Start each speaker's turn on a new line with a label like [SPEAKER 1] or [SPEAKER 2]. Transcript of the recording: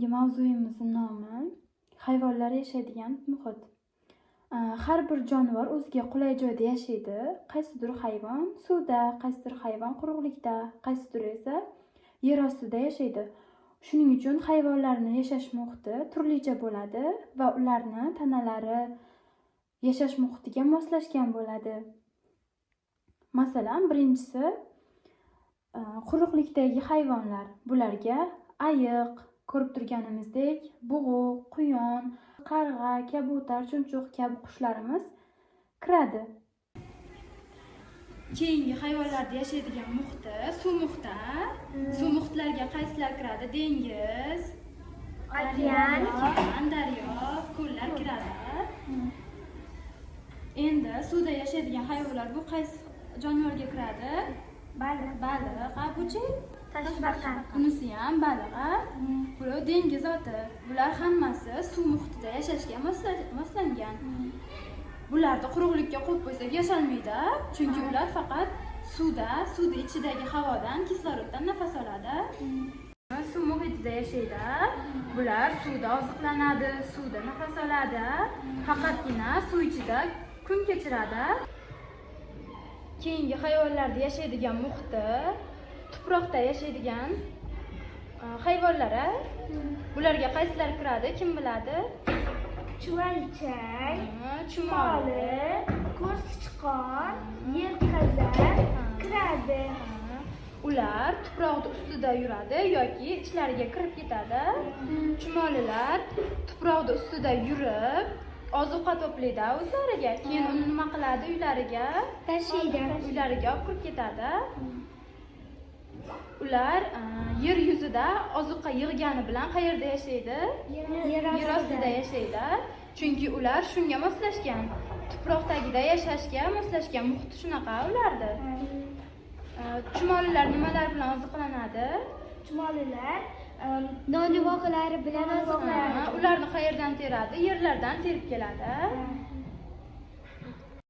[SPEAKER 1] Bugungi mavzuyimizning nomi hayvonlar yashaydigan muhit. Har bir jonivor o'ziga qulay joyda yashaydi. Qaysidir hayvon suvda, qaysidir hayvon quruqlikda, qaysidir esa yer ostida yashaydi. Shuning uchun hayvonlarning yashash muhiti turlicha bo'ladi va ularni tanalari yashash muhitiga moslashgan bo'ladi. Masalan, birinchisi quruqlikdagi hayvonlar. Bularga ayiq, ko'rib turganimizdek, bug'u, quyon, qarg'a, kabutar, chumchuq kabi qushlarimiz kiradi. Keyingi hayvonlarda yashaydigan muhiti suv muhiti. Suv muhitlariga qaysilar kiradi? Dengiz, okean, daryo, ko'llar kiradi. Endi suvda yashaydigan hayvonlar bu qaysi jonivorga kiradi? Baliq, buchi?
[SPEAKER 2] Toshbaqa.
[SPEAKER 1] Bunisi ham baliq. Bular dengiz oti. Bular hammasi suv muhitida yashashga moslangan. Bularni quruqlikka qo'yib qo'ysak yasholmaydi, chunki ular faqat suvda ichidagi havodan, kisloroddan nafas oladi. Suv muhitida yashaydi. Bular suvda oziqlanadi, suvda nafas oladi. Faqatgina suv ichida kun kechiradi. Keyingi hayvonlarda yashaydigan muhiti tuproqda yashaydigan hayvonlar. Bularga qaysilar kiradi? Kim biladi?
[SPEAKER 2] Chuvalchak,
[SPEAKER 1] Chumoli,
[SPEAKER 2] ko'rsichqon, yelqazan kiradi.
[SPEAKER 1] Ular tuproqning ustida yuradi yoki ichlariga kirib ketadi. Chumolilar tuproqning ustida yurib, ozuqa to'playdi o'zlariga. Keyin uni nima qiladi? Uylariga
[SPEAKER 2] Tashiydi.
[SPEAKER 1] Uylariga olib kirib ketadi. Ular yer yuzida ozuqa yig'gani bilan qayerda yashaydi?
[SPEAKER 2] Yer
[SPEAKER 1] ostida yashaydi. Chunki ular shunga moslashgan. Tuproqdagida yashashga moslashgan muhit shunaqa ulardi. Chumolilar nimalar bilan oziqlanadi?
[SPEAKER 2] Chumolilar non voqalari bilan oziqlanadi.
[SPEAKER 1] Ularni qayerdan teradi? Yerlardan terib keladi.